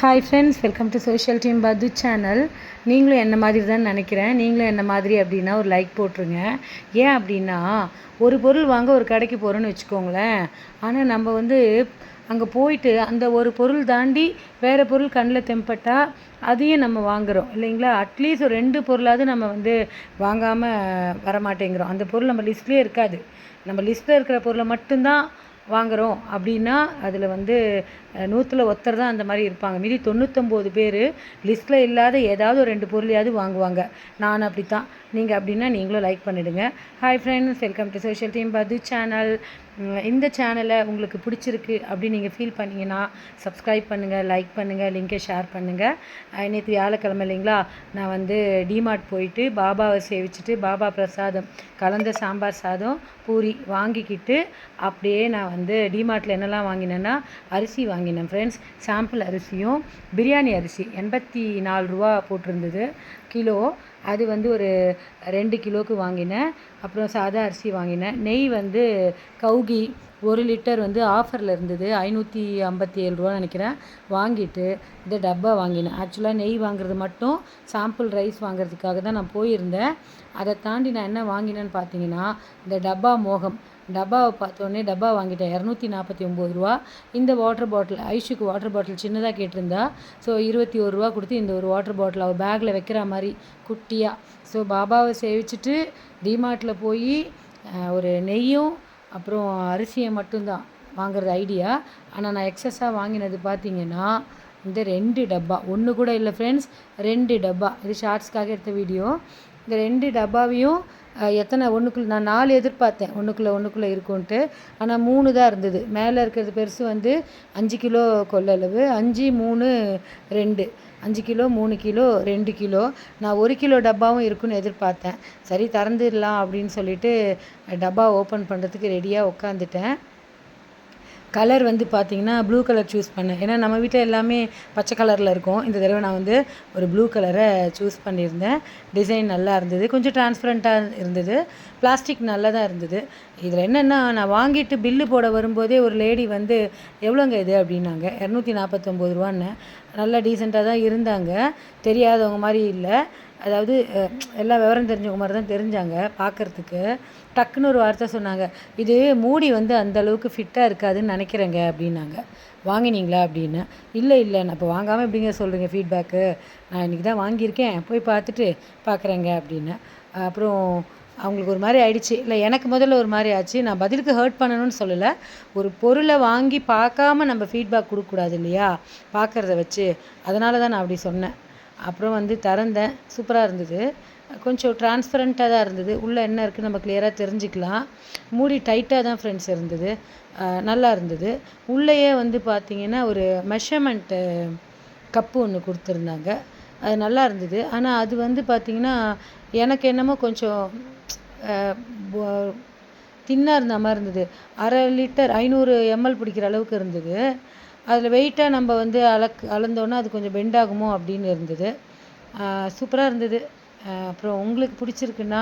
Hi friends, welcome to social team பத்து channel. நீங்களும் என்ன மாதிரி தான் நினைக்கிறேன். நீங்களும் என்ன மாதிரி அப்படின்னா ஒரு லைக் போட்டுருங்க. ஏன் அப்படின்னா, ஒரு பொருள் வாங்க ஒரு கடைக்கு போகிறோன்னு வச்சுக்கோங்களேன். ஆனால் நம்ம வந்து அங்கே போயிட்டு அந்த ஒரு பொருள் தாண்டி வேறு பொருள் கண்ணில் தென்பட்டால் அதையும் நம்ம வாங்குகிறோம் இல்லைங்களா. அட்லீஸ்ட் ஒரு 2 பொருளாவது நம்ம வந்து வாங்காமல் வரமாட்டேங்கிறோம். அந்த பொருள் நம்ம லிஸ்ட்லேயே இருக்காது. நம்ம லிஸ்ட்டில் இருக்கிற பொருளை மட்டும்தான் வாங்குகிறோம் அப்படின்னா அதில் வந்து 100ல் ஒருத்தர் தான் அந்த மாதிரி இருப்பாங்க. மீதி 99 பேர் லிஸ்ட்டில் இல்லாத ஏதாவது ஒரு 2 பொருளையாவது வாங்குவாங்க. நான் அப்படி தான். நீங்கள் அப்படின்னா நீங்களும் லைக் பண்ணிவிடுங்க. Hi friends, welcome to social team பது சேனல். இந்த சேனலை உங்களுக்கு பிடிச்சிருக்கு அப்படின்னு நீங்கள் ஃபீல் பண்ணிங்கன்னா சப்ஸ்கிரைப் பண்ணுங்கள், லைக் பண்ணுங்கள், லிங்கை ஷேர் பண்ணுங்கள். நேற்று வியாழக்கிழமை இல்லைங்களா, நான் வந்து டிமார்ட் போயிட்டு பாபாவை சேவிச்சுட்டு பாபா பிரசாதம் கலந்த சாம்பார் சாதம் பூரி வாங்கிக்கிட்டு அப்படியே நான் வந்து டிமார்ட்டில் என்னெல்லாம் வாங்கினேன்னா அரிசி வாங்கினேன் ஃப்ரெண்ட்ஸ். சாம்பிள் அரிசியும் பிரியாணி அரிசி 84 ரூபா போட்டிருந்தது கிலோ. அது வந்து ஒரு 2 கிலோவுக்கு வாங்கினேன். அப்புறம் சாதா அரிசி வாங்கினேன். நெய் வந்து கௌகி 1 லிட்டர் வந்து ஆஃபரில் இருந்தது, 557 ரூபா நினைக்கிறேன். வாங்கிட்டு இந்த டப்பா வாங்கினேன். ஆக்சுவலாக நெய் வாங்குறது மட்டும் சாம்பிள் ரைஸ் வாங்குறதுக்காக தான் நான் போயிருந்தேன். அதை தாண்டி நான் என்ன வாங்கினேன்னு பார்த்தீங்கன்னா இந்த டப்பா மோகம். டப்பாவை பார்த்தோன்னே டப்பா வாங்கிட்டேன். 249 ரூபா. இந்த வாட்டர் பாட்டில் ஐஷுக்கு வாட்டர் பாட்டில் சின்னதாக கேட்டிருந்தா, ஸோ 21 ரூபா கொடுத்து இந்த ஒரு வாட்டர் பாட்டில் அவள் பேக்கில் வைக்கிற மாதிரி குட்டியாக. ஸோ பாபாவை சேவிச்சுட்டு டிமார்ட்டில் போய் ஒரு நெய்யும் அப்புறம் அரிசியை மட்டும்தான் வாங்குறது ஐடியா. ஆனால் நான் எக்ஸஸாக வாங்கினது பார்த்தீங்கன்னா இந்த 2 டப்பா. ஒன்று கூட இல்லை ஃப்ரெண்ட்ஸ், 2 டப்பா. இது ஷார்ட்ஸ்க்காக எடுத்த வீடியோ. இந்த 2 டப்பாவையும் எத்தனை ஒன்றுக்குள்ளே நான் 4 எதிர்பார்த்தேன், ஒன்றுக்குள்ளே இருக்கும்ன்ட்டு. ஆனால் 3 தான் இருந்தது. மேலே இருக்கிறது பெருசு வந்து 5 கிலோ கொள்ளளவு, 5, 3, 2, 5 கிலோ, 3 கிலோ, 2 கிலோ. நான் 1 கிலோ டப்பாவும் இருக்குன்னு எதிர்பார்த்தேன். சரி திறந்துடலாம் அப்படின்னு சொல்லிட்டு டப்பா ஓப்பன் பண்ணுறதுக்கு ரெடியாக உட்காந்துட்டேன். கலர் வந்து பார்த்திங்கன்னா ப்ளூ கலர் சூஸ் பண்ணேன். ஏன்னா நம்ம வீட்டில் எல்லாமே பச்சை கலரில் இருக்கும். இந்த தடவை நான் வந்து ஒரு ப்ளூ கலரை சூஸ் பண்ணியிருந்தேன். டிசைன் நல்லா இருந்தது, கொஞ்சம் டிரான்ஸ்பரண்ட்டாக இருந்தது, பிளாஸ்டிக் நல்லா தான் இருந்தது. இதில் என்னென்னா, நான் வாங்கிட்டு பில்லு போட வரும்போதே ஒரு லேடி வந்து எவ்வளோங்க இது அப்படின்னாங்க. 249 ரூபான்னு. நல்லா டீசெண்டாக தான் இருந்தாங்க, தெரியாதவங்க மாதிரி இல்லை. அதாவது எல்லாம் விவரம் தெரிஞ்சவங்க மாதிரி தான் தெரிஞ்சாங்க பார்க்குறதுக்கு. டக்குன்னு ஒரு வார்த்தை சொன்னாங்க, இது மூடி வந்து அந்தளவுக்கு ஃபிட்டாக இருக்காதுன்னு நினைக்கிறேங்க அப்படின்னாங்க. வாங்கினீங்களா அப்படின்னு. இல்லை நான் இப்போ வாங்காமல் எப்படிங்க சொல்கிறீங்க ஃபீட்பேக்கு, நான் இன்றைக்கி தான் வாங்கியிருக்கேன், போய் பார்த்துட்டு பார்க்குறேங்க அப்படின்னு. அப்புறம் அவங்களுக்கு ஒரு மாதிரி ஆயிடுச்சு. இல்லை எனக்கு முதல்ல ஒரு மாதிரி ஆச்சு. நான் பதிலுக்கு ஹர்ட் பண்ணணும்னு சொல்லலை. ஒரு பொருளை வாங்கி பார்க்காம நம்ம ஃபீட்பேக் கொடுக்கக்கூடாது இல்லையா, பார்க்குறத வச்சு. அதனால தான் நான் அப்படி சொன்னேன். அப்புறம் வந்து திறந்தேன். சூப்பராக இருந்தது. கொஞ்சம் டிரான்ஸ்பரண்ட்டாக தான் இருந்தது. உள்ளே என்ன இருக்குதுன்னு நம்ம கிளியராக தெரிஞ்சுக்கலாம். மூடி டைட்டாக தான் ஃப்ரெண்ட்ஸ் இருந்தது. நல்லா இருந்தது. உள்ளேயே வந்து பார்த்திங்கன்னா ஒரு மெஷர்மெண்ட்டு கப்பு ஒன்று கொடுத்துருந்தாங்க. அது நல்லா இருந்தது. ஆனால் அது வந்து பார்த்திங்கன்னா எனக்கு என்னமோ கொஞ்சம் தின்னாக இருந்த மாதிரி இருந்தது. 1/2 லிட்டர் 500 ml பிடிக்கிற அளவுக்கு இருந்தது. அதில் வெயிட்டாக நம்ம வந்து அளந்தோன்னா அது கொஞ்சம் பெண்ட் ஆகுமோ அப்படின்னு இருந்தது. சூப்பராக இருந்தது. அப்புறம் உங்களுக்கு பிடிச்சிருக்குன்னா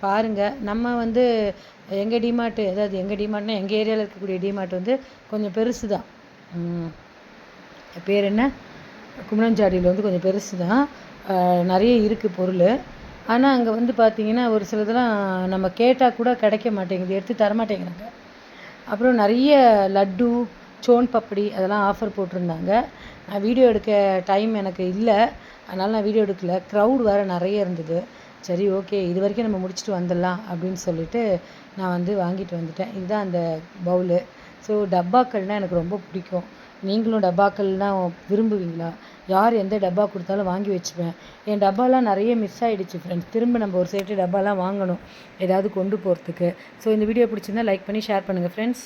பாருங்கள். நம்ம வந்து எங்கள் டிமார்ட்டு, அதாவது எங்கள் டிமார்ட்னா எங்கள் ஏரியாவில் இருக்கக்கூடிய டிமார்ட் வந்து கொஞ்சம் பெருசு தான். பேர் என்ன, குமரஞ்சாடியில் வந்து கொஞ்சம் பெருசு தான். நிறைய இருக்குது பொருள். ஆனால் அங்கே வந்து பார்த்திங்கன்னா ஒரு சிலதெல்லாம் நம்ம கேட்டால் கூட கிடைக்க மாட்டேங்குது, எடுத்து தரமாட்டேங்கிறாங்க. அப்புறம் நிறைய லட்டு, சோன் பப்படி அதெல்லாம் ஆஃபர் போட்டிருந்தாங்க. நான் வீடியோ எடுக்க டைம் எனக்கு இல்லை, அதனால் நான் வீடியோ எடுக்கல. க்ரௌட் வேறு நிறைய இருந்தது. சரி ஓகே, இது வரைக்கும் நம்ம முடிச்சுட்டு வந்துடலாம் அப்படின்னு சொல்லிட்டு நான் வந்து வாங்கிட்டு வந்துட்டேன். இதுதான் அந்த பவுலு. ஸோ டப்பாக்கள்னால் எனக்கு ரொம்ப பிடிக்கும். நீங்களும் டப்பாக்கள்னால் விரும்புவீங்களா? யார் எந்த டப்பா கொடுத்தாலும் வாங்கி வச்சுப்பேன். என் டப்பாலாம் நிறைய மிஸ் ஆகிடுச்சு ஃப்ரெண்ட்ஸ். திரும்ப நம்ம ஒரு செட்டு டப்பாலாம் வாங்கணும் ஏதாவது கொண்டு போகிறதுக்கு. ஸோ இந்த வீடியோ பிடிச்சிருந்தா லைக் பண்ணி ஷேர் பண்ணுங்கள் ஃப்ரெண்ட்ஸ்.